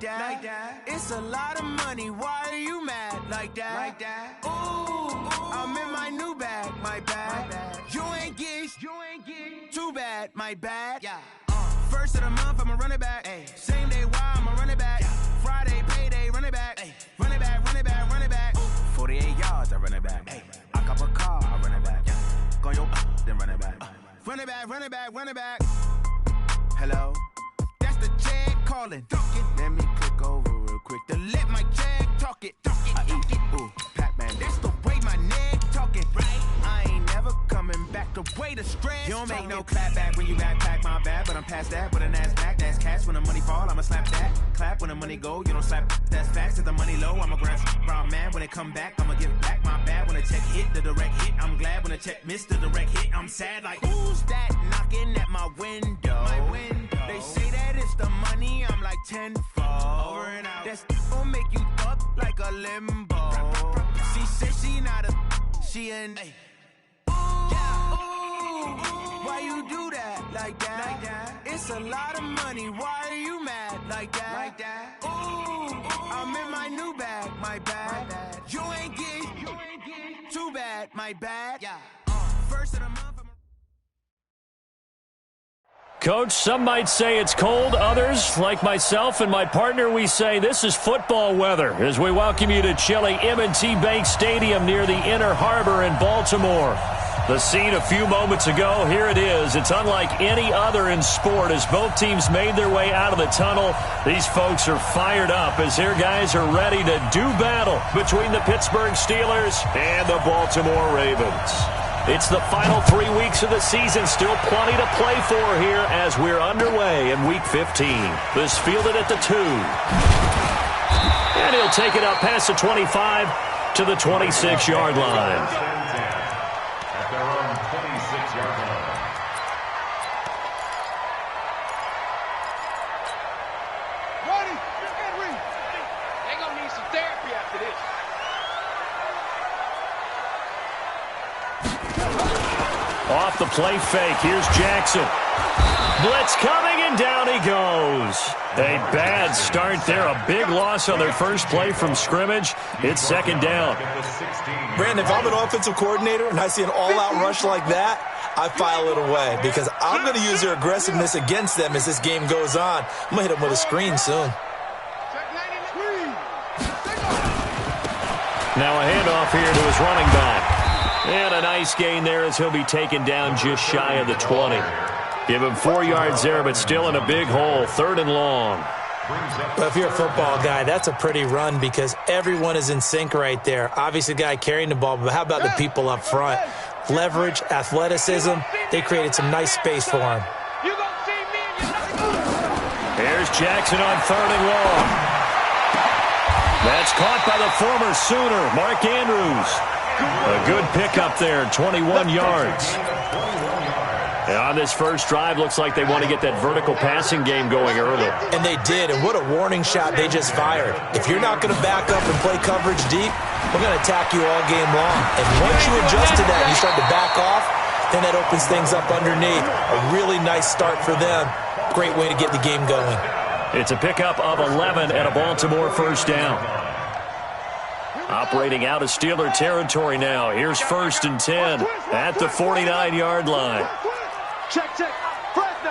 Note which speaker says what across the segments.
Speaker 1: that. It's a lot of money. Why are you mad like that? Ooh, I'm in my new bag, my bad. You ain't get too bad, my bad. First of the month, I'ma run it back. Same day, why I'ma run it back. Friday, payday, run it back. Run it back, run it back, run it back. 48 yards, I run it back. I cop a car, I run it back. Go yo, then run it back. Run it back, run it back, run it back. Hello? That's the jag calling. Let me click over real quick to let my jag talk it. I eat it, ooh, Pac-Man. That's the way my neck talking, right? I ain't never coming back the way the stress. You don't make no clap back when you backpack, my bad. But I'm past that with a NASDAQ. That's cash when the money fall, I'ma slap that. Clap when the money go, you don't slap. That's facts. If the money low, I'ma grab brown man. When it come back, I'ma give back my bad. When the check hit, the direct hit, I'm glad. When the check missed the direct hit, I'm sad. Like, who's that knocking at my window? They say that it's the money, I'm like tenfold. Over and out. That's gon' make you up like a limbo. She said she not a, she an. Ooh, why you do that like that? It's a lot of money. Why are you mad like that? Ooh, I'm in my new bag, my bad. You ain't get too bad, my bad. First of the month.
Speaker 2: Coach, some might say it's cold. Others, like myself and my partner, we say this is football weather as we welcome you to chilly M&T Bank Stadium near the Inner Harbor in Baltimore. The scene a few moments ago, here it is. It's unlike any other in sport as both teams made their way out of the tunnel. These folks are fired up as their guys are ready to do battle between the Pittsburgh Steelers and the Baltimore Ravens. It's the final 3 weeks of the season. Still plenty to play for here as we're underway in Week 15. This fielded at the 2. And he'll take it up past the 25 to the 26-yard line.
Speaker 3: At their own 26-yard line.
Speaker 4: Ready? Henry. They're going to need some therapy after this.
Speaker 2: Off the play fake, here's Jackson. Blitz coming, and down he goes. A bad start there, a big loss on their first play from scrimmage. It's second down.
Speaker 5: Brandon, if I'm an offensive coordinator and I see an all-out rush like that, I file it away because I'm going to use their aggressiveness against them as this game goes on. I'm going to hit them with a screen soon.
Speaker 2: Now a handoff here to his running back. And a nice gain there as he'll be taken down just shy of the 20. Give him 4 yards there, but still in a big hole. 3rd and long.
Speaker 5: But if you're a football guy, that's a pretty run because everyone is in sync right there. Obviously, the guy carrying the ball, but how about the people up front? Leverage, athleticism, they created some nice space for him.
Speaker 2: Here's Jackson on 3rd and long. That's caught by the former Sooner, Mark Andrews. A good pickup there, 21 yards. And on this first drive, looks like they want to get that vertical passing game going early.
Speaker 5: And they did, and what a warning shot they just fired. If you're not going to back up and play coverage deep, we're going to attack you all game long. And once you adjust to that and you start to back off, then that opens things up underneath. A really nice start for them. Great way to get the game going.
Speaker 2: It's a pickup of 11 and a Baltimore first down. Operating out of Steeler territory now. Here's 1st and 10 at the 49-yard line.
Speaker 4: Check. Fresno.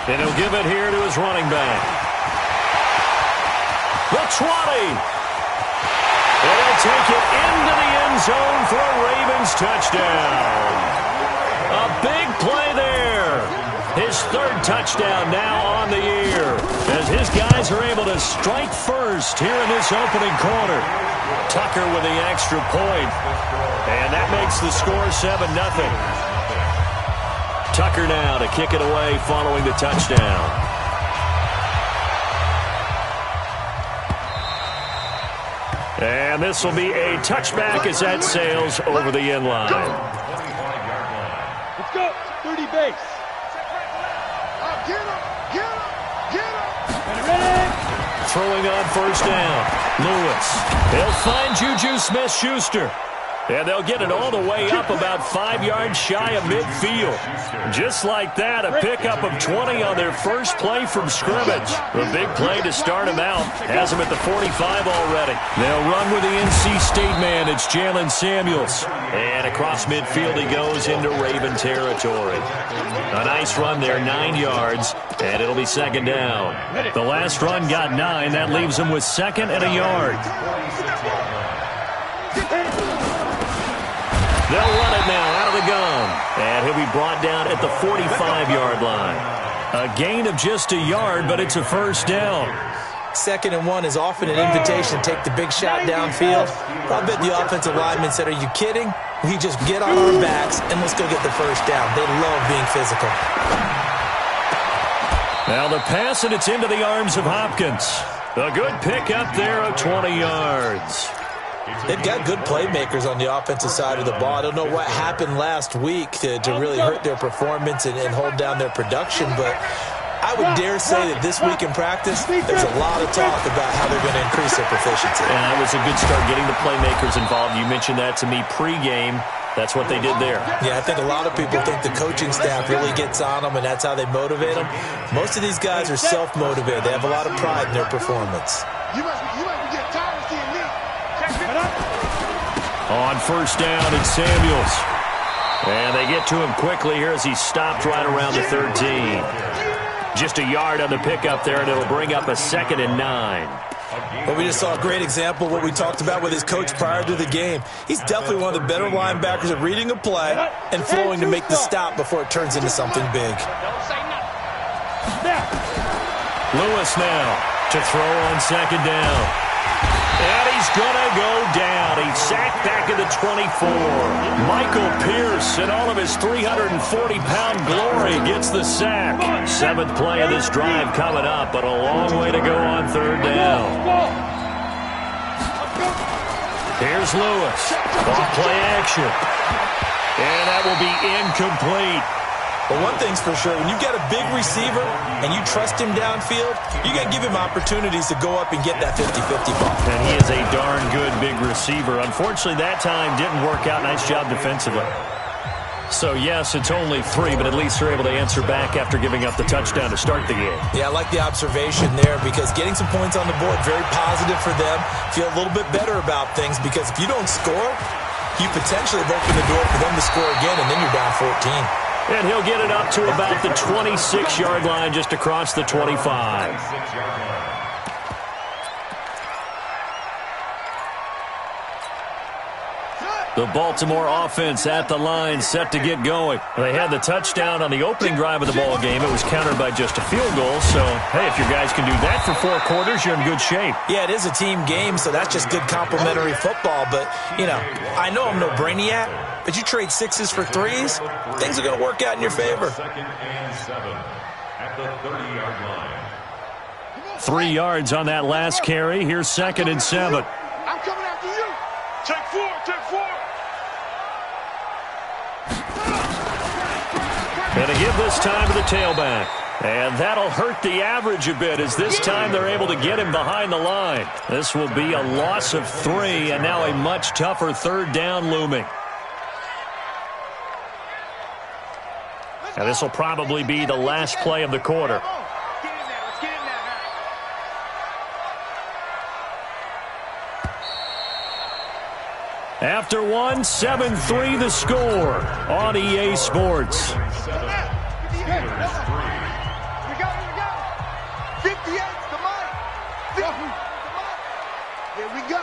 Speaker 2: And he'll give it here to his running back. The 20. And he'll take it into the end zone for a Ravens touchdown. A big play there. His 3rd touchdown now on the year as his guys are able to strike first here in this opening quarter. Tucker with the extra point, and that makes the score 7-0. Tucker now to kick it away following the touchdown. And this will be a touchback as that sails over the end line.
Speaker 4: Let's go. 30 base. Get him.
Speaker 2: Throwing on first down. Lewis. He'll find Juju Smith-Schuster. And they'll get it all the way up about 5 yards shy of midfield. Just like that, a pickup of 20 on their first play from scrimmage. A big play to start them out. Has them at the 45 already. They'll run with the NC State man. It's Jalen Samuels. And across midfield he goes into Raven territory. A nice run there, 9 yards, and it'll be second down. The last run got 9. That leaves them with second and a yard. They'll run it now out of the gun. And he'll be brought down at the 45-yard line. A gain of just a yard, but it's a first down.
Speaker 5: 2nd and 1 is often an invitation to take the big shot downfield. I bet the offensive lineman said, are you kidding? We just get on our backs and let's go get the first down. They love being physical.
Speaker 2: Now the pass, and it's into the arms of Hopkins. A good pickup there of 20 yards.
Speaker 5: They've got good playmakers on the offensive side of the ball. I don't know what happened last week to really hurt their performance and hold down their production, but I would dare say that this week in practice, there's a lot of talk about how they're going to increase their proficiency.
Speaker 2: And that was a good start, getting the playmakers involved. You mentioned that to me pregame. That's what they did there.
Speaker 5: Yeah, I think a lot of people think the coaching staff really gets on them, and that's how they motivate them. Most of these guys are self-motivated. They have a lot of pride in their performance.
Speaker 4: You must be getting tired of seeing me.
Speaker 2: On first down, it's Samuels. And they get to him quickly here as he stopped right around the 13. Just a yard on the pickup there, and it'll bring up a 2nd and 9.
Speaker 5: Well, we just saw a great example of what we talked about with his coach prior to the game. He's definitely one of the better linebackers at reading a play and flowing to make the stop before it turns into something big.
Speaker 2: Lewis now to throw on 2nd down. And he's going to go down. He's sacked back at the 24. Michael Pierce, in all of his 340-pound glory, gets the sack. 7th play of this drive coming up, but a long way to go on 3rd down. Here's Lewis. Off play action. And that will be incomplete.
Speaker 5: But one thing's for sure, when you've got a big receiver and you trust him downfield, you got to give him opportunities to go up and get that 50-50 ball.
Speaker 2: And he is a darn good big receiver. Unfortunately, that time didn't work out. Nice job defensively. So, yes, it's only 3, but at least they're able to answer back after giving up the touchdown to start the game.
Speaker 5: Yeah, I like the observation there because getting some points on the board, very positive for them. Feel a little bit better about things because if you don't score, you potentially have opened the door for them to score again, and then you're down 14.
Speaker 2: And he'll get it up to about the 26-yard line, just across the 25. The Baltimore offense at the line, set to get going. They had the touchdown on the opening drive of the ball game. It was countered by just a field goal. So, hey, if your guys can do that for 4 quarters, you're in good shape.
Speaker 5: Yeah, it is a team game, so that's just good complimentary football. But, you know, I know I'm no brainiac, but you trade 6s for 3s, things are going to work out in your favor.
Speaker 3: 2nd and 7 at the 30-yard line.
Speaker 2: 3 yards on that last carry. Here's 2nd and 7.
Speaker 4: I'm coming after you. Take 4, take 4.
Speaker 2: And a give this time to the tailback. And that'll hurt the average a bit as this time they're able to get him behind the line. This will be a loss of 3 and now a much tougher 3rd down looming. And this will probably be the last play of the quarter. After 1, 7-3 the score on EA Sports.
Speaker 4: Here we go. 58's the money. Here we go.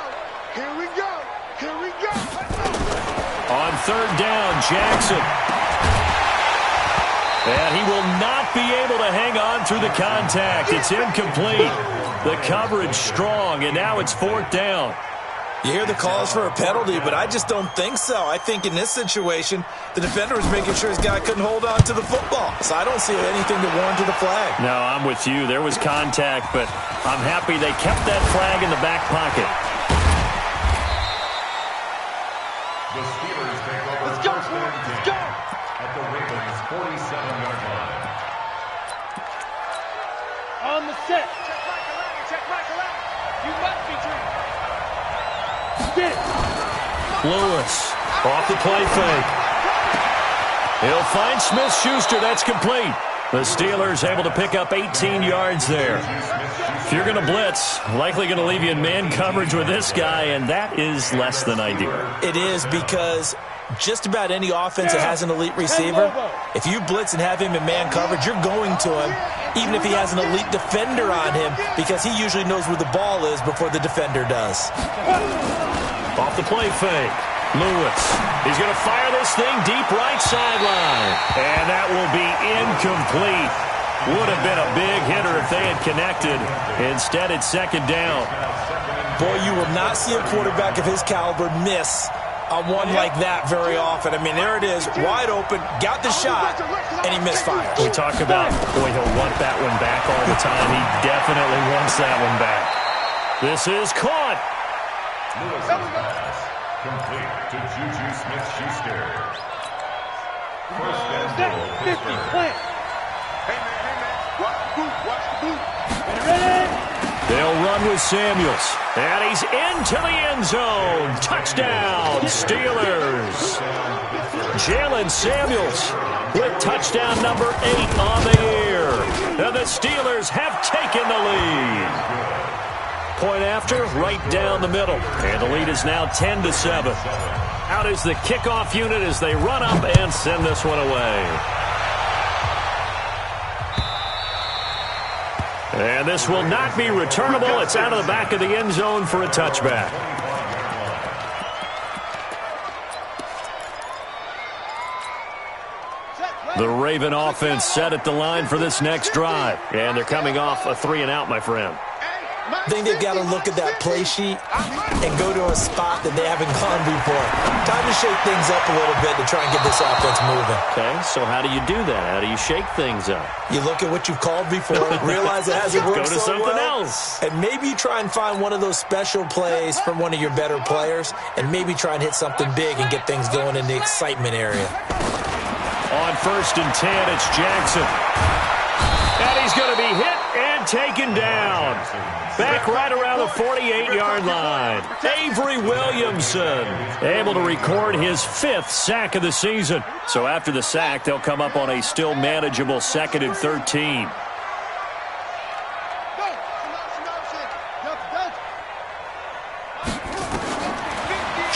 Speaker 2: On 3rd down, Jackson. And he will not be able to hang on through the contact. It's incomplete. The coverage strong, and now it's 4th down.
Speaker 5: You hear the calls for a penalty, but I just don't think so. I think in this situation, the defender was making sure his guy couldn't hold on to the football. So I don't see anything to warrant the flag.
Speaker 2: No, I'm with you. There was contact, but I'm happy they kept that flag in the back pocket.
Speaker 3: The Steelers take over first and 10 at the Ravens' 47-yard line.
Speaker 4: On the set. Check Michael out. You must be dreaming.
Speaker 2: Lewis Off the play fake. He'll find Smith-Schuster. That's complete. The Steelers able to pick up 18 yards there. If you're going to blitz, likely going to leave you in man coverage with this guy, and that is less than ideal.
Speaker 5: It is, because just about any offense that has an elite receiver, if you blitz and have him in man coverage, you're going to him, even if he has an elite defender on him, because he usually knows where the ball is before the defender does.
Speaker 2: Off the play fake. Lewis. He's going to fire this thing deep right sideline. And that will be incomplete. Would have been a big hitter if they had connected. Instead, it's second down.
Speaker 5: Boy, you will not see a quarterback of his caliber miss on one like that very often. I mean, there it is, wide open, got the shot, and he misfired.
Speaker 2: We talk about, boy, he'll want that one back all the time. He definitely wants that one back. This is caught.
Speaker 3: Complete to Juju Smith-Schuster. First and goal.
Speaker 4: 50, plant. Hey, man. Watch the boot. Ready?
Speaker 2: They'll run with Samuels. And he's into the end zone. Touchdown, Steelers. Jalen Samuels with touchdown number 8 on the year. And the Steelers have taken the lead. Point after, right down the middle. And the lead is now 10-7. Out is the kickoff unit as they run up and send this one away. And this will not be returnable. It's out of the back of the end zone for a touchback. The Raven offense set at the line for this next drive. And they're coming off a 3-and-out, my friend.
Speaker 5: I think they've got to look at that play sheet and go to a spot that they haven't gone before. Time to shake things up a little bit to try and get this offense moving.
Speaker 2: Okay, so how do you do that? How do you shake things up?
Speaker 5: You look at what you've called before, realize it hasn't worked
Speaker 2: so
Speaker 5: so
Speaker 2: something
Speaker 5: well,
Speaker 2: else.
Speaker 5: and maybe try and find one of those special plays from one of your better players, and maybe try and hit something big and get things going in the excitement area.
Speaker 2: On 1st and 10, it's Jackson. And he's going to be hit and taken down. Back right around the 48-yard line. Avery Williamson able to record his 5th sack of the season. So after the sack, they'll come up on a still manageable 2nd and 13.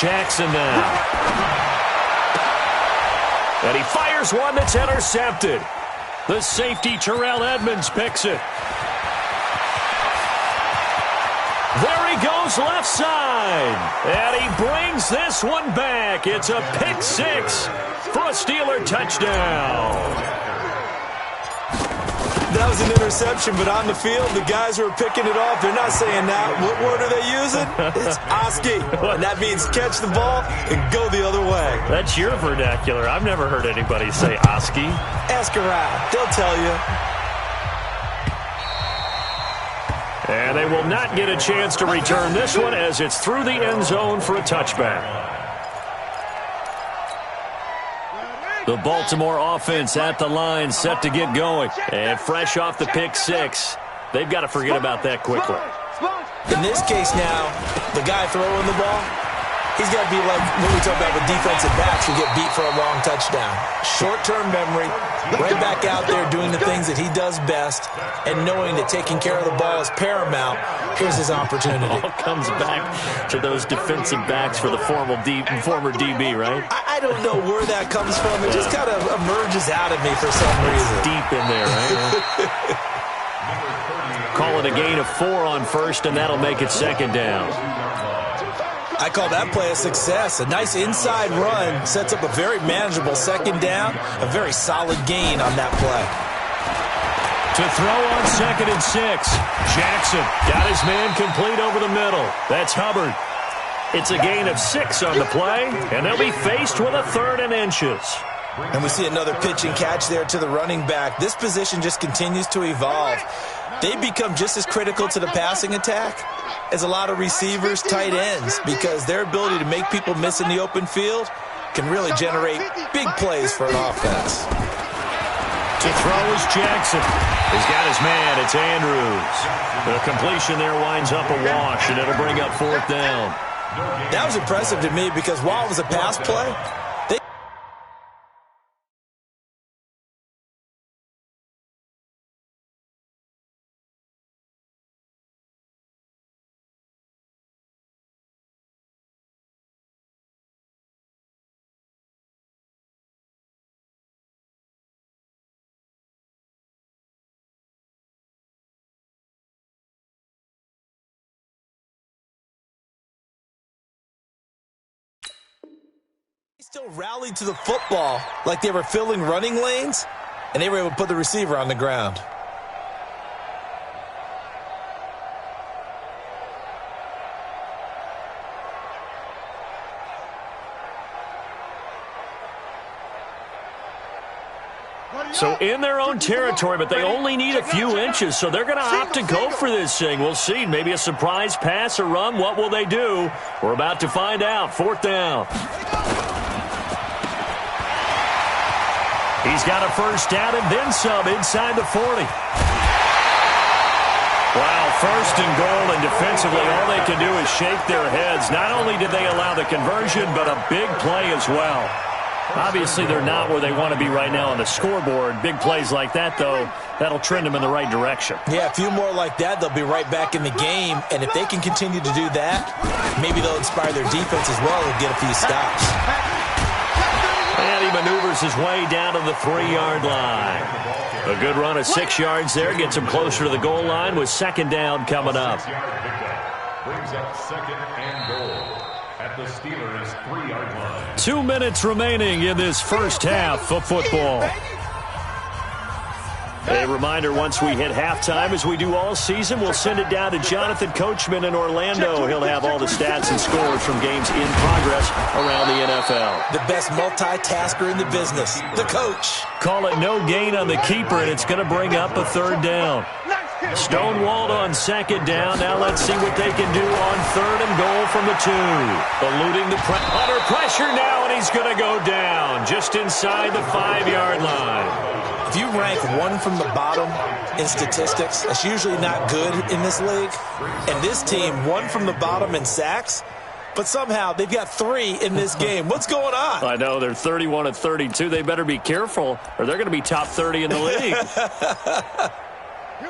Speaker 2: Jackson now. And he fires one that's intercepted. The safety, Terrell Edmonds, picks it. There he goes left side. And he brings this one back. It's a pick 6 for a Steeler touchdown.
Speaker 5: That was an interception, but on the field, the guys who are picking it off, they're not saying that. What word are they using? It's Oski. And that means catch the ball and go the other way.
Speaker 2: That's your vernacular. I've never heard anybody say Oski.
Speaker 5: Ask around. They'll tell you.
Speaker 2: And they will not get a chance to return this one as it's through the end zone for a touchback. The Baltimore offense at the line, set to get going. And fresh off the pick 6, they've got to forget about that quickly.
Speaker 5: In this case now, the guy throwing the ball, he's got to be like what we talk about with defensive backs who get beat for a long touchdown. Short-term memory, right back out there doing the things that he does best, and knowing that taking care of the ball is paramount. Here's his opportunity.
Speaker 2: It all comes back to those defensive backs for the former DB, right?
Speaker 5: I don't know where that comes from. It just kind of emerges out of me for some reason.
Speaker 2: Deep in there, right? Call it a gain of 4 on 1st, and that'll make it 2nd down.
Speaker 5: I call that play a success. A nice inside run sets up a very manageable 2nd down, a very solid gain on that play.
Speaker 2: To throw on 2nd and 6. Jackson got his man complete over the middle. That's Hubbard. It's a gain of 6 on the play, and they'll be faced with a 3rd and inches.
Speaker 5: And we see another pitch and catch there to the running back. This position just continues to evolve. They become just as critical to the passing attack as a lot of receivers, tight ends, because their ability to make people miss in the open field can really generate big plays for an offense.
Speaker 2: To throw is Jackson. He's got his man. It's Andrews. The completion there winds up a wash, and it'll bring up 4th down.
Speaker 5: That was impressive to me because while it was a pass play, still rallied to the football like they were filling running lanes, and they were able to put the receiver on the ground.
Speaker 2: So in their own territory, but they only need a few inches, so they're going to opt to go for this thing. We'll see. Maybe a surprise pass or run. What will they do? We're about to find out. 4th down. He's got a first down and then some inside the 40. Wow, 1st and goal, and defensively all they can do is shake their heads. Not only did they allow the conversion, but a big play as well. Obviously, they're not where they want to be right now on the scoreboard. Big plays like that, though, that'll trend them in the right direction.
Speaker 5: Yeah, a few more like that, they'll be right back in the game. And if they can continue to do that, maybe they'll inspire their defense as well and get a few stops.
Speaker 2: And he maneuvers his way down to the 3-yard line. A good run of 6 yards there gets him closer to the goal line with 2nd down coming up.
Speaker 3: Brings up 2nd and goal at the Steelers' 3-yard line.
Speaker 2: 2 minutes remaining in this first half of football. A reminder, once we hit halftime, as we do all season, we'll send it down to Jonathan Coachman in Orlando. He'll have all the stats and scores from games in progress around the NFL.
Speaker 5: The best multitasker in the business, the coach.
Speaker 2: Call it no gain on the keeper, and it's going to bring up a 3rd down. Stonewalled on 2nd down. Now let's see what they can do on 3rd and goal from the 2. Eluding the under pressure now, and he's going to go down just inside the 5-yard line.
Speaker 5: If you rank 1 from the bottom in statistics, that's usually not good in this league. And this team, 1 from the bottom in sacks, but somehow they've got 3 in this game. What's going on?
Speaker 2: I know, they're 31 of 32. They better be careful, or they're going to be top 30 in the league.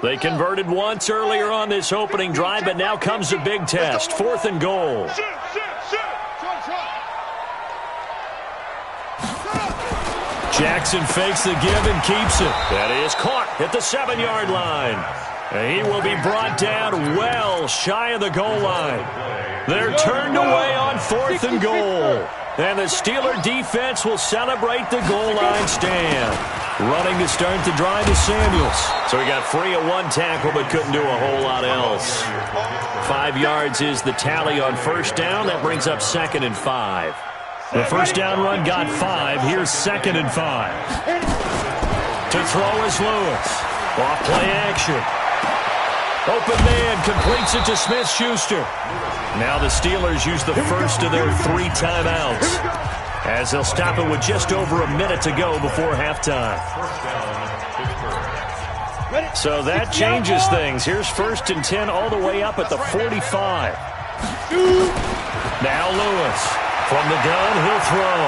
Speaker 2: They converted once earlier on this opening drive, but now comes a big test. 4th and goal. Jackson fakes the give and keeps it. That is caught at the 7-yard line. And he will be brought down well shy of the goal line. They're turned away on 4th and goal. And the Steeler defense will celebrate the goal line stand. Running to start the drive is Samuels. So he got free of 1 tackle but couldn't do a whole lot else. 5 yards is the tally on 1st down. That brings up 2nd and 5. The first down run got 5. Here's 2nd and 5. To throw is Lewis. Off play action. Open man completes it to Smith-Schuster. Now the Steelers use the first of their 3 timeouts, as they'll stop it with just over a minute to go before halftime. So that changes things. Here's 1st and 10 all the way up at the 45. Now Lewis. From the gun, he'll throw.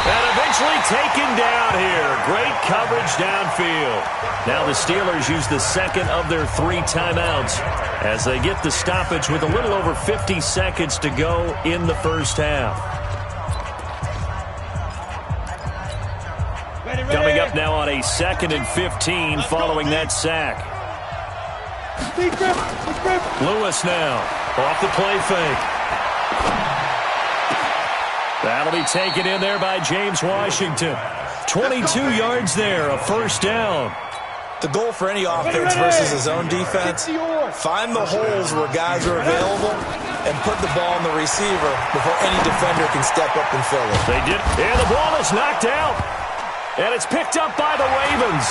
Speaker 2: And eventually taken down here. Great coverage downfield. Now the Steelers use the 2nd of their 3 timeouts as they get the stoppage with a little over 50 seconds to go in the first half. Coming up now on a 2nd and 15 following that sack. Lewis now off the play fake. That'll be taken in there by James Washington. 22 yards there, a 1st down.
Speaker 5: The goal for any offense versus his own defense, find the holes where guys are available and put the ball on the receiver before any defender can step up and fill it.
Speaker 2: They did, and the ball is knocked out. And it's picked up by the Ravens.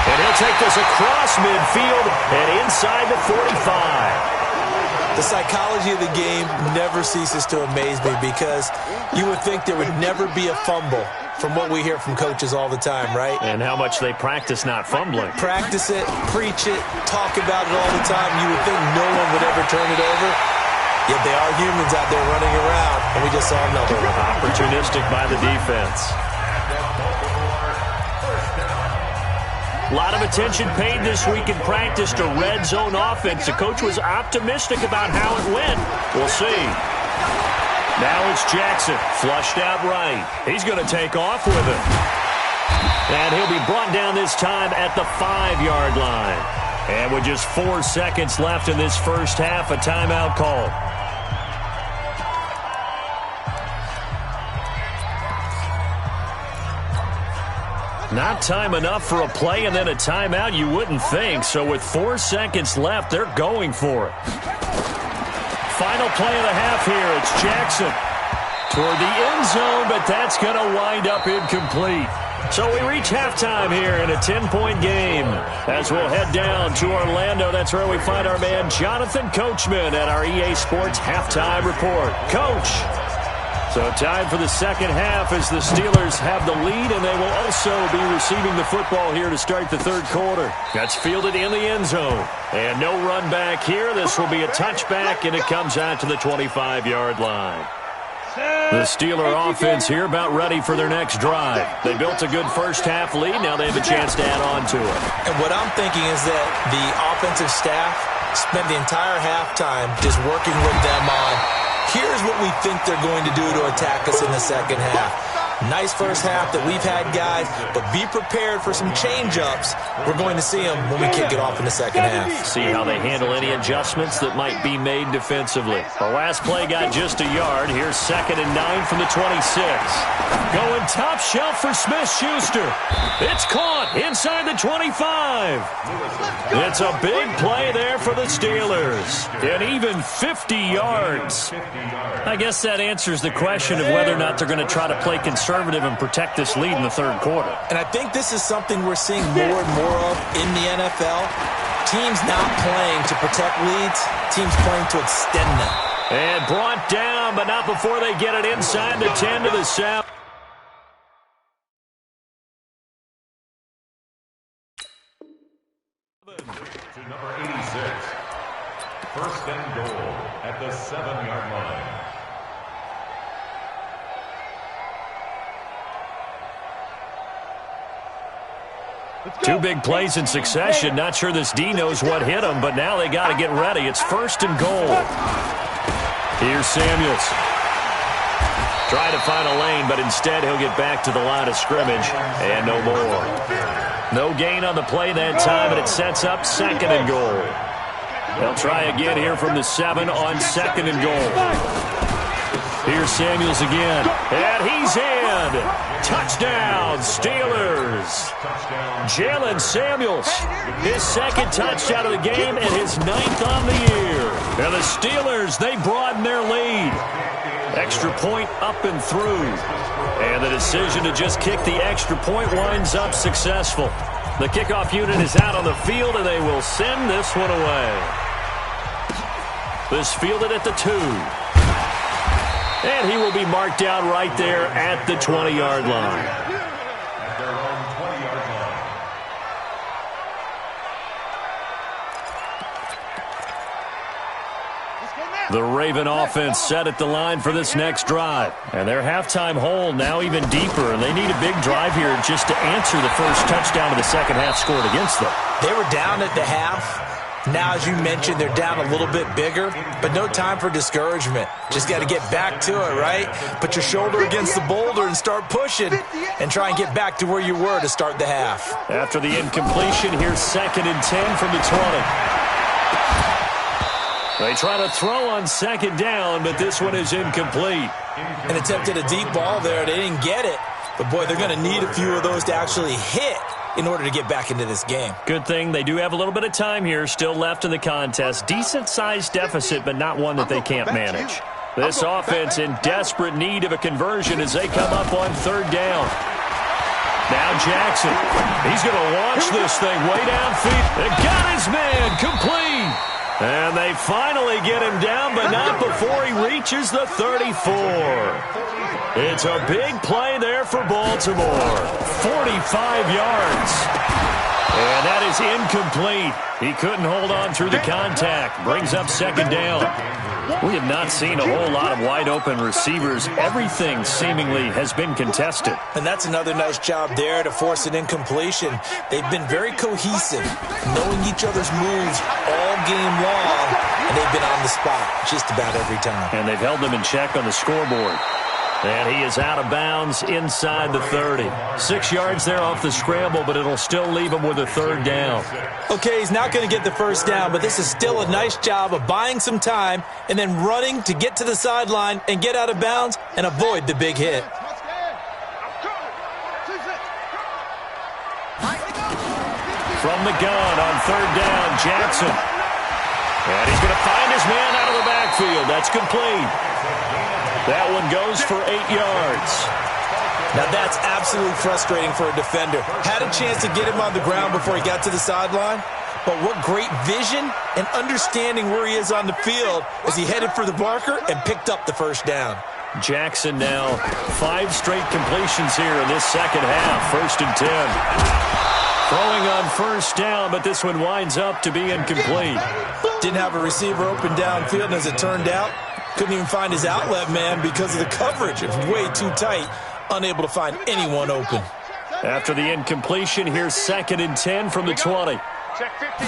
Speaker 2: And he'll take this across midfield and inside the 45.
Speaker 5: The psychology of the game never ceases to amaze me because you would think there would never be a fumble from what we hear from coaches all the time, right?
Speaker 2: And how much they practice not fumbling.
Speaker 5: Practice it, preach it, talk about it all the time. You would think no one would ever turn it over. Yet they are humans out there running around, and we just saw another one.
Speaker 2: Opportunistic by the defense. A lot of attention paid this week in practice to red zone offense. The coach was optimistic about how it went. We'll see. Now it's Jackson, flushed out right. He's going to take off with it. And he'll be brought down this time at the 5-yard line. And with just 4 seconds left in this first half, a timeout call. Not time enough for a play and then a timeout, you wouldn't think. So with 4 seconds left, they're going for it. Final play of the half here. It's Jackson toward the end zone, but that's going to wind up incomplete. So we reach halftime here in a 10-point game. As we'll head down to Orlando, that's where we find our man Jonathan Coachman at our EA Sports Halftime Report. Coach. So time for the second half as the Steelers have the lead, and they will also be receiving the football here to start the third quarter. That's fielded in the end zone. And no run back here. This will be a touchback, and it comes out to the 25-yard line. The Steeler offense here about ready for their next drive. They built a good first-half lead. Now they have a chance to add on to it.
Speaker 5: And what I'm thinking is that the offensive staff spent the entire halftime just working with them on here's what we think they're going to do to attack us in the second half. Nice first half that we've had, guys, but be prepared for some change-ups. We're going to see them when we kick it off in the second half.
Speaker 2: See how they handle any adjustments that might be made defensively. The last play got just a yard. Here's 2nd and 9 from the 26. Going top shelf for Smith-Schuster. It's caught inside the 25. It's a big play there for the Steelers. And even 50 yards. I guess that answers the question of whether or not they're going to try to play conservative and protect this lead in the third quarter.
Speaker 5: And I think this is something we're seeing more and more of in the NFL. Teams not playing to protect leads, teams playing to extend them.
Speaker 2: And brought down, but not before they get it inside the 10 to the 7.
Speaker 3: To number 86. First and goal at the 7-yard line.
Speaker 2: Two big plays in succession. Not sure this D knows what hit him, but now they got to get ready. It's 1st and goal. Here's Samuels. Trying to find a lane, but instead he'll get back to the line of scrimmage, and no more. No gain on the play that time, and it sets up 2nd and goal. They'll try again here from the 7 on 2nd and goal. Here's Samuels again, and he's in. Touchdown, Steelers. Jalen Samuels, his 2nd touchdown of the game and his 9th on the year. And the Steelers, they broaden their lead. Extra point up and through. And the decision to just kick the extra point winds up successful. The kickoff unit is out on the field, and they will send this one away. This fielded at the 2. And he will be marked down right there at the 20-yard line.
Speaker 3: At their own 20-yard line.
Speaker 2: The Raven offense set at the line for this next drive. And their halftime hole now even deeper. And they need a big drive here just to answer the first touchdown of the second half scored against them.
Speaker 5: They were down at the half. Now, as you mentioned, they're down a little bit bigger, but no time for discouragement. Just got to get back to it, right? Put your shoulder against the boulder and start pushing and try and get back to where you were to start the half.
Speaker 2: After the incompletion, here's 2nd and 10 from the 20. They try to throw on 2nd down, but this one is incomplete.
Speaker 5: An attempt at a deep ball there. They didn't get it. But, boy, they're going to need a few of those to actually hit in order to get back into this game.
Speaker 2: Good thing they do have a little bit of time here still left in the contest. Decent-sized deficit, but not one that they can't manage. This offense in desperate need of a conversion as they come up on 3rd down. Now Jackson. He's going to launch this thing way downfield. And got his man complete. And they finally get him down, but not before he reaches the 34. It's a big play there for Baltimore. 45 yards. And that is incomplete. He couldn't hold on through the contact. Brings up second down. We have not seen a whole lot of wide-open receivers. Everything seemingly has been contested.
Speaker 5: And that's another nice job there to force an incompletion. They've been very cohesive, knowing each other's moves all game long, and they've been on the spot just about every time.
Speaker 2: And they've held them in check on the scoreboard. And he is out of bounds inside the 30. 6 yards there off the scramble, but it'll still leave him with a third down.
Speaker 5: Okay, he's not going to get the first down, but this is still a nice job of buying some time and then running to get to the sideline and get out of bounds and avoid the big hit.
Speaker 2: From the gun on third down, Jackson. And he's going to find his man out of the backfield. That's complete. That one goes for 8 yards.
Speaker 5: Now that's absolutely frustrating for a defender. Had a chance to get him on the ground before he got to the sideline, but what great vision and understanding where he is on the field as he headed for the marker and picked up the first down.
Speaker 2: Jackson now 5 straight completions here in this second half. 1st and 10. Throwing on first down, but this one winds up to be incomplete.
Speaker 5: Didn't have a receiver open downfield, and as it turned out, couldn't even find his outlet man because of the coverage. It was way too tight, unable to find anyone open.
Speaker 2: After the incompletion, here's 2nd and 10 from the 20.
Speaker 4: Check 15.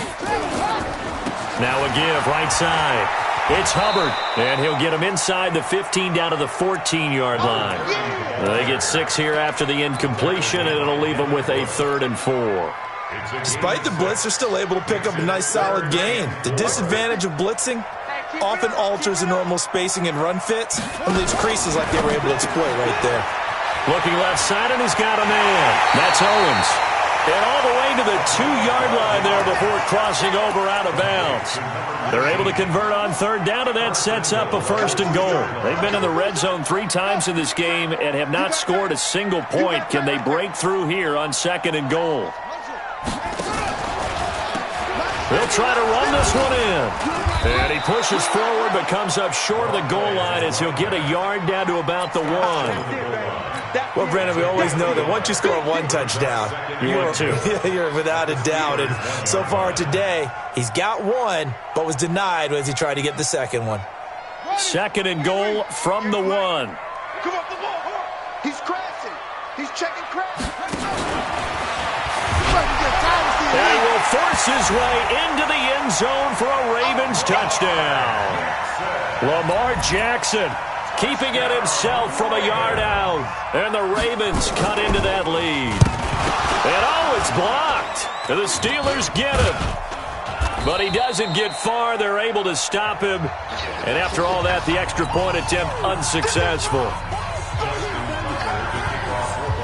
Speaker 2: Now a give right side. It's Hubbard, and he'll get him inside the 15 down to the 14-yard line. They get 6 here after the incompletion, and it'll leave them with a 3rd and 4.
Speaker 5: Despite the blitz, they're still able to pick up a nice solid gain. The disadvantage of blitzing often alters the normal spacing and run fits and leaves creases like they were able to exploit right there.
Speaker 2: Looking left side, and he's got a man. That's Owens. And all the way to the 2-yard line there before crossing over out of bounds. They're able to convert on third down, and that sets up a 1st and goal. They've been in the red zone 3 times in this game and have not scored a single point. Can they break through here on 2nd and goal? They'll try to run this one in. And he pushes forward but comes up short of the goal line as he'll get a yard down to about the 1.
Speaker 5: Well, Brandon, we always know that once you score 1 touchdown, you're without a doubt. And so far today, he's got 1, but was denied as he tried to get the second one.
Speaker 2: 2nd and goal from the 1.
Speaker 4: Come up the ball. He's crashing. He's checking crash.
Speaker 2: And he will force his way into the end zone for a Ravens touchdown. Lamar Jackson keeping it himself from a yard out. And the Ravens cut into that lead. And it's blocked. And the Steelers get him. But he doesn't get far. They're able to stop him. And after all that, the extra point attempt unsuccessful.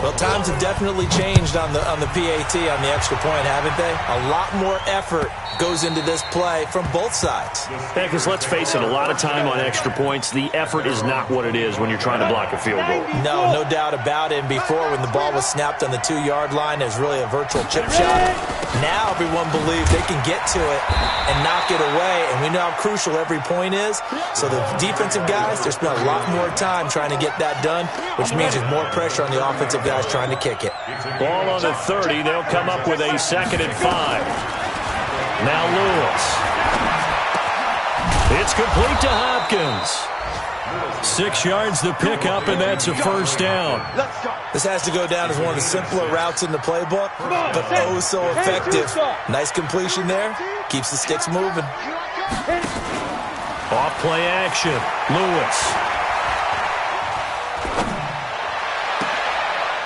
Speaker 5: Well, times have definitely changed on the PAT, on the extra point, haven't they? A lot more effort goes into this play from both sides.
Speaker 2: Yeah, because let's face it, a lot of time on extra points, the effort is not what it is when you're trying to block a field goal.
Speaker 5: No doubt about it. And before, when the ball was snapped on the 2-yard line, it was really a virtual chip shot. Now everyone believes they can get to it and knock it away, and we know how crucial every point is. So the defensive guys, they spend a lot more time trying to get that done, which means there's more pressure on the offensive guys trying to kick it.
Speaker 2: Ball on the 30. They'll come up with a 2nd and 5. Now Lewis. It's complete to Hopkins. 6 yards the pickup, and that's a first down.
Speaker 5: This has to go down as one of the simpler routes in the playbook, but oh so effective. Nice completion there. Keeps the sticks moving.
Speaker 2: Off play action. Lewis.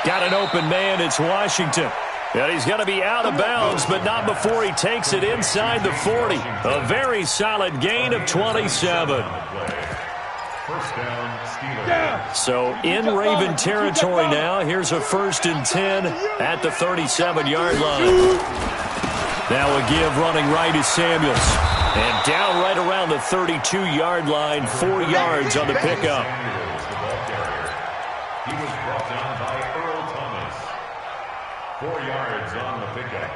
Speaker 2: Got an open man. It's Washington. And he's going to be out of bounds, but not before he takes it inside the 40. A very solid gain of 27. So in Raven territory now. Here's a 1st and 10 at the 37-yard line. Now a give running right is Samuels. And down right around the 32-yard line. 4 yards on the pickup.
Speaker 3: He was brought down by Earl Thomas. 4 yards on the pickup.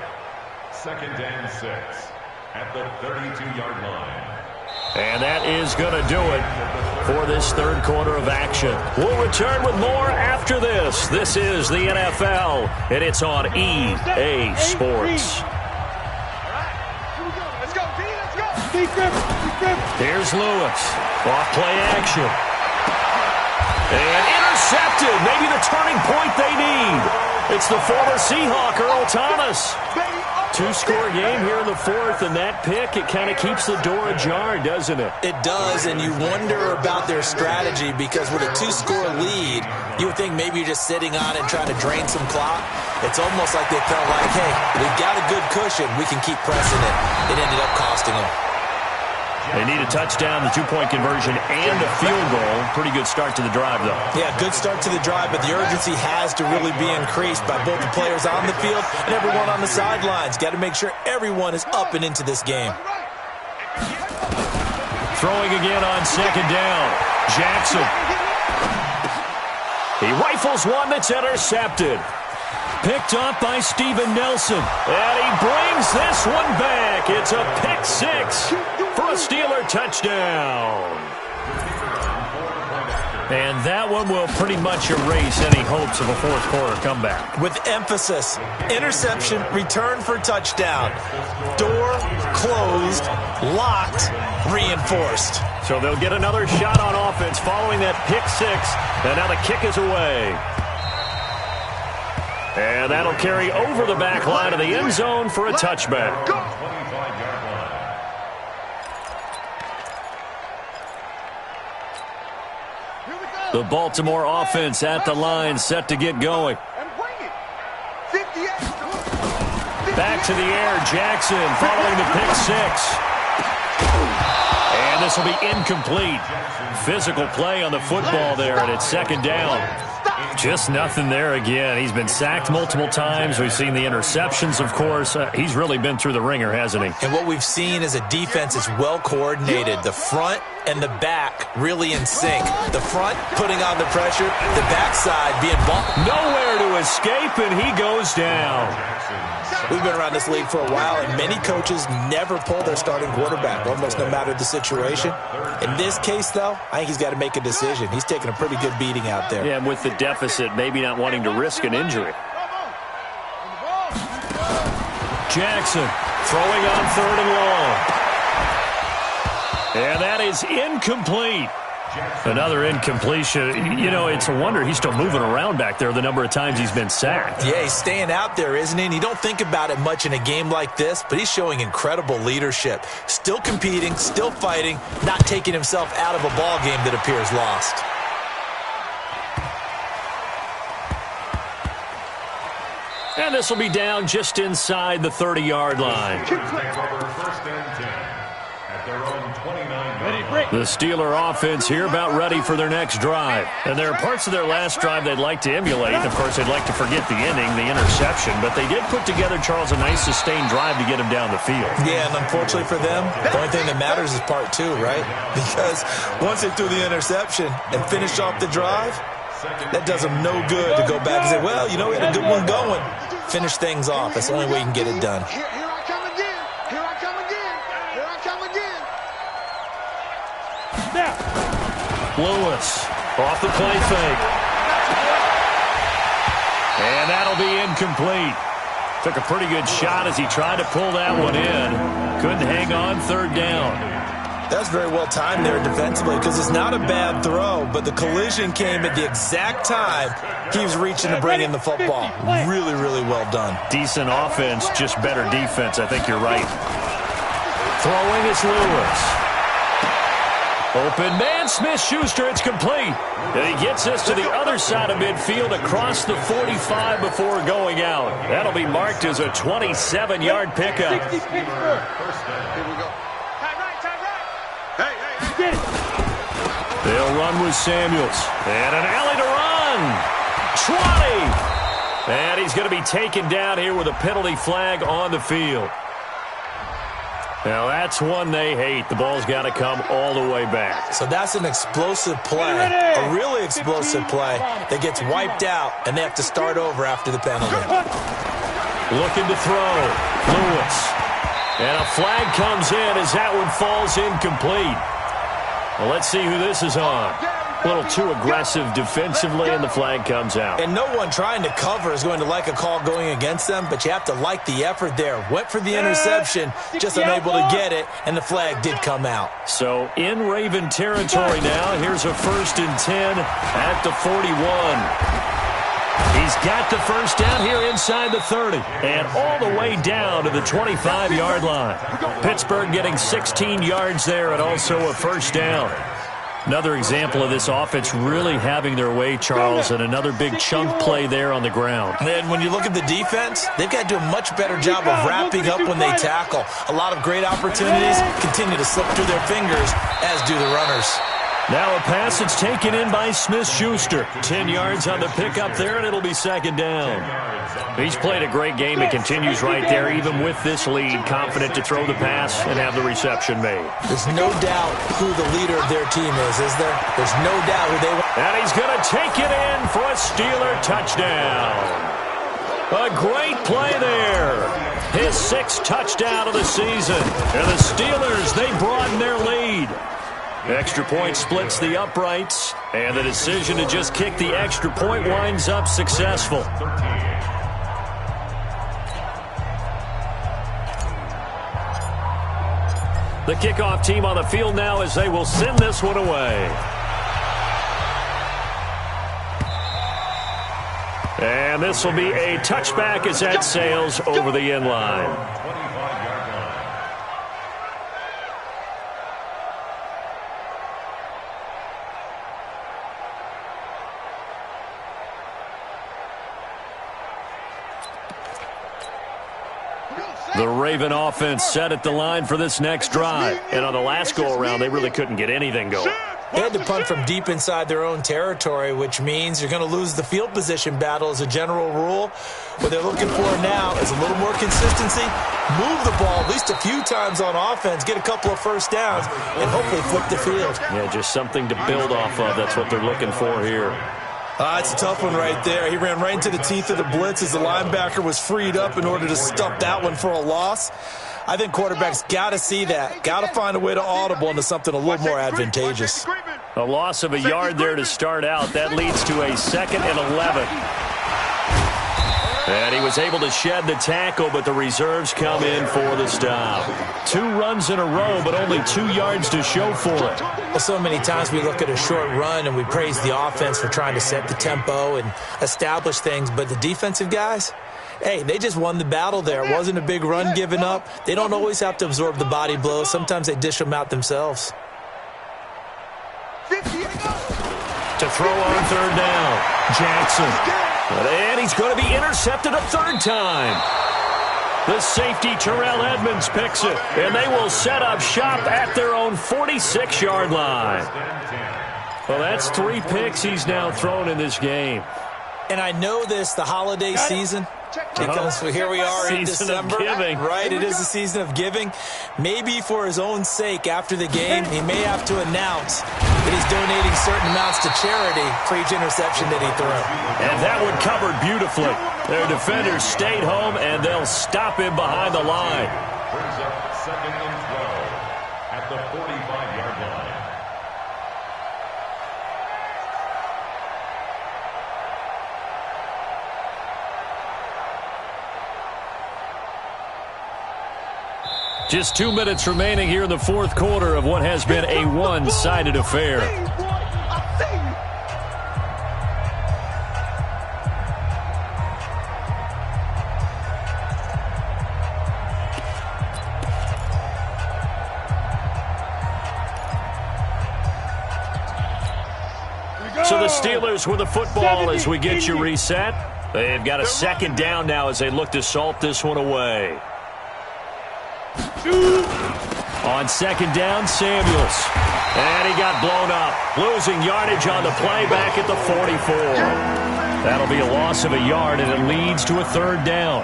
Speaker 3: 2nd and 6. at the 32-yard line.
Speaker 2: And that is going to do it for this third quarter of action. We'll return with more after this. This is the NFL, and it's on EA Sports.
Speaker 4: Let's go, D, let's go.
Speaker 2: Here's Lewis. Off play action. And intercepted. Maybe the turning point they need. It's the former Seahawk, Earl Thomas. Two-score game here in the fourth, and that pick, it kind of keeps the door ajar, doesn't it?
Speaker 5: It does, and you wonder about their strategy because with a two-score lead, you would think maybe you're just sitting on it and trying to drain some clock. It's almost like they felt like, hey, we've got a good cushion. We can keep pressing it. It ended up costing them.
Speaker 2: They need a touchdown, the two-point conversion, and a field goal. Pretty good start to the drive, though.
Speaker 5: Yeah, good start to the drive, but the urgency has to really be increased by both the players on the field and everyone on the sidelines. Got to make sure everyone is up and into this game.
Speaker 2: Throwing again on second down. Jackson. He rifles one that's intercepted. Picked up by Steven Nelson. And he brings this one back. It's a pick six for a Steeler touchdown. And that one will pretty much erase any hopes of a fourth quarter comeback.
Speaker 5: With emphasis, interception, return for touchdown. Door closed, locked, reinforced.
Speaker 2: So they'll get another shot on offense following that pick six. And now the kick is away. And that'll carry over the back line of the end zone for a touchback. The Baltimore offense at the line, set to get going. Back to the air, Jackson following the pick six. And this will be incomplete. Physical play on the football there, and it's second down. Just nothing there again. He's been sacked multiple times. We've seen the interceptions, of course. He's really been through the ringer, hasn't he?
Speaker 5: And what we've seen is a defense that's well coordinated. The front and the back really in sync. The front putting on the pressure, the backside being bumped.
Speaker 2: Nowhere to escape, and he goes down.
Speaker 5: We've been around this league for a while, and many coaches never pull their starting quarterback, almost no matter the situation. In this case, though, I think he's got to make a decision. He's taking a pretty good beating out there.
Speaker 2: Yeah, and with the deficit, maybe not wanting to risk an injury. Jackson throwing on third and long. And that is incomplete. Another incompletion. You know, it's a wonder he's still moving around back there the number of times he's been sacked.
Speaker 5: Yeah, he's staying out there, isn't he? And you don't think about it much in a game like this, but he's showing incredible leadership. Still competing, still fighting, not taking himself out of a ball game that appears lost.
Speaker 2: And this will be down just inside the 30-yard line. The Steeler offense here about ready for their next drive. And there are parts of their last drive they'd like to emulate. Of course, they'd like to forget the inning, the interception. But they did put together, Charles, a nice sustained drive to get him down the field.
Speaker 5: Yeah, and unfortunately for them, the only thing that matters is part two, right? Because once they threw the interception and finished off the drive, that does them no good to go back and say, well, you know, we had a good one going. Finish things off. That's the only way you can get it done.
Speaker 4: Here I come again. Here I come again. Here I come again.
Speaker 2: Now, Lewis off the play fake. And that'll be incomplete. Took a pretty good shot as he tried to pull that one in. Couldn't hang on, third down.
Speaker 5: That's very well timed there defensively because it's not a bad throw, but the collision came at the exact time he was reaching to bring in the football. Really, really well done.
Speaker 2: Decent offense, just better defense. I think you're right. Throwing is Lewis. Open man, Smith-Schuster, it's complete. And he gets us to the other side of midfield across the 45 before going out. That'll be marked as a 27-yard pickup.
Speaker 4: Here we go.
Speaker 2: They'll run with Samuels. And an alley to run. 20. And he's going to be taken down here with a penalty flag on the field. Now, that's one they hate. The ball's got to come all the way back.
Speaker 5: So that's an explosive play, a really explosive play that gets wiped out, and they have to start over after the penalty.
Speaker 2: Looking to throw. Lewis. And a flag comes in as that one falls incomplete. Well, let's see who this is on. A little too aggressive defensively, and the flag comes out.
Speaker 5: And no one trying to cover is going to like a call going against them, but you have to like the effort there. Went for the interception, just unable to get it, and the flag did come out.
Speaker 2: So in Raven territory now. Here's a 1st and 10 at the 41. He's got the first down here inside the 30 and all the way down to the 25-yard line. Pittsburgh getting 16 yards there and also a first down. Another example of this offense really having their way, Charles, and another big chunk play there on the ground.
Speaker 5: And when you look at the defense, they've got to do a much better job of wrapping up when they tackle. A lot of great opportunities continue to slip through their fingers, as do the runners.
Speaker 2: Now a pass that's taken in by Smith-Schuster. 10 yards on the pickup there, and it'll be 2nd down. He's played a great game and continues right there, even with this lead, confident to throw the pass and have the reception made.
Speaker 5: There's no doubt who the leader of their team is there? There's no doubt who they want.
Speaker 2: And he's going to take it in for a Steeler touchdown. A great play there. His 6th touchdown of the season. And the Steelers, they broaden their lead. Extra point splits the uprights, and the decision to just kick the extra point winds up successful. The kickoff team on the field now as they will send this one away. And this will be a touchback as that sails over the end line. The Raven offense set at the line for this next drive. And on the last go-around, they really couldn't get anything going.
Speaker 5: They had to punt from deep inside their own territory, which means you're going to lose the field position battle as a general rule. What they're looking for now is a little more consistency, move the ball at least a few times on offense, get a couple of first downs, and hopefully flip the field.
Speaker 2: Yeah, just something to build off of. That's what they're looking for here.
Speaker 5: It's a tough one right there. He ran right into the teeth of the blitz as the linebacker was freed up in order to stop that one for a loss. I think quarterbacks got to see that. Got to find a way to audible into something a little more advantageous.
Speaker 2: A loss of a yard there to start out. That leads to a 2nd and 11. And he was able to shed the tackle, but the reserves come in for the stop. 2 runs in a row, but only 2 yards to show for it.
Speaker 5: Well, so many times we look at a short run and we praise the offense for trying to set the tempo and establish things, but the defensive guys, hey, they just won the battle there. It wasn't a big run given up. They don't always have to absorb the body blows. Sometimes they dish them out themselves.
Speaker 2: To throw on 3rd down, Jackson. And he's going to be intercepted a 3rd time. The safety, Terrell Edmonds, picks it. And they will set up shop at their own 46-yard line. Well, that's 3 picks he's now thrown in this game.
Speaker 5: And I know this, the holiday season, because here we are in December. Right, it is the season of giving. Maybe for his own sake, after the game, he may have to announce that he's donating certain amounts to charity for each interception that he threw.
Speaker 2: And that one covered beautifully. Their defenders stayed home, and they'll stop him behind the line.
Speaker 3: Brings up 2nd and 12 at the 45-yard line.
Speaker 2: Just 2 minutes remaining here in the 4th quarter of what has been a one-sided affair. So the Steelers with the football as we get you reset. They've got a 2nd down now as they look to salt this one away. On 2nd down, Samuels. And he got blown up. Losing yardage on the play back at the 44. That'll be a loss of a yard, and it leads to a 3rd down.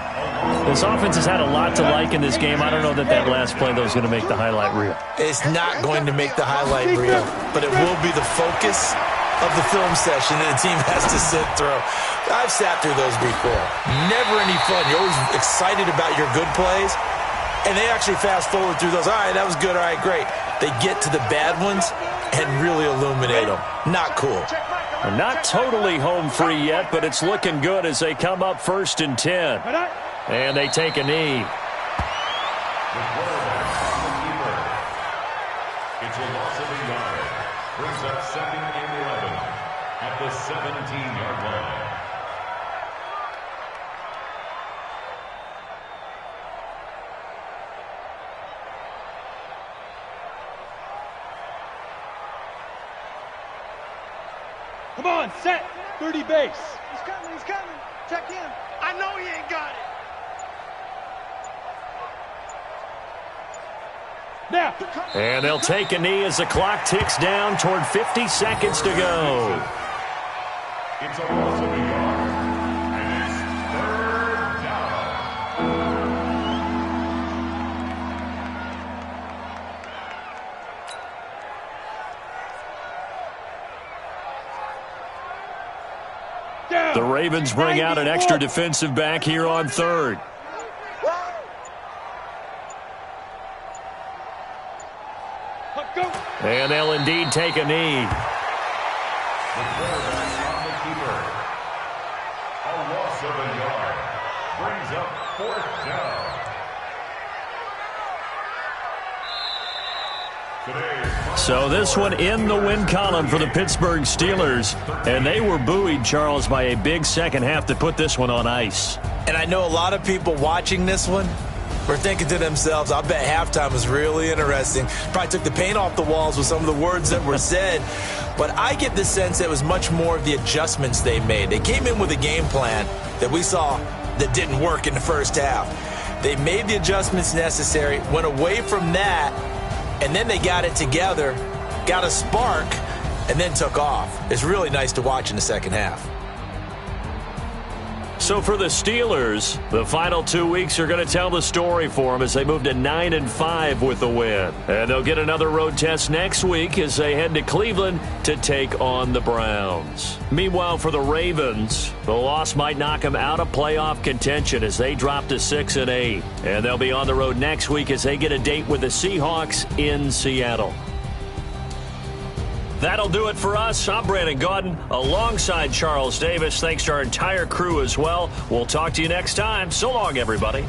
Speaker 2: This offense has had a lot to like in this game. I don't know that last play, though, is going to make the highlight reel.
Speaker 5: It's not going to make the highlight reel, but it will be the focus of the film session that the team has to sit through. I've sat through those before. Never any fun. You're always excited about your good plays. And they actually fast forward through those. All right, that was good. All right, great. They get to the bad ones and really illuminate them. Not cool.
Speaker 2: Not totally home free yet, but it's looking good as they come up 1st and 10. And they take a knee.
Speaker 3: It's a loss of a yard. Brings up 2nd and 11 at the 17-yard line.
Speaker 6: Come on, set. 30 base.
Speaker 4: He's coming. Check in. I know he ain't got it.
Speaker 6: Now.
Speaker 2: And they'll take a knee as the clock ticks down toward 50 seconds to go.
Speaker 3: It's a loss of a yard. And it's 3rd down.
Speaker 2: The Ravens bring out an extra defensive back here on 3rd. And they'll indeed take a knee.
Speaker 3: The quarterback on the keeper. A loss of a yard. Brings up 4th down.
Speaker 2: So this one in the win column for the Pittsburgh Steelers. And they were buoyed, Charles, by a big second half to put this one on ice.
Speaker 5: And I know a lot of people watching this one were thinking to themselves, I bet halftime was really interesting. Probably took the paint off the walls with some of the words that were said. But I get the sense that it was much more of the adjustments they made. They came in with a game plan that we saw that didn't work in the first half. They made the adjustments necessary, went away from that, and then they got it together, got a spark, and then took off. It's really nice to watch in the second half.
Speaker 2: So for the Steelers, the final 2 weeks are going to tell the story for them as they move to 9-5 with the win. And they'll get another road test next week as they head to Cleveland to take on the Browns. Meanwhile, for the Ravens, the loss might knock them out of playoff contention as they drop to 6-8. And they'll be on the road next week as they get a date with the Seahawks in Seattle. That'll do it for us. I'm Brandon Gaudin alongside Charles Davis. Thanks to our entire crew as well. We'll talk to you next time. So long, everybody.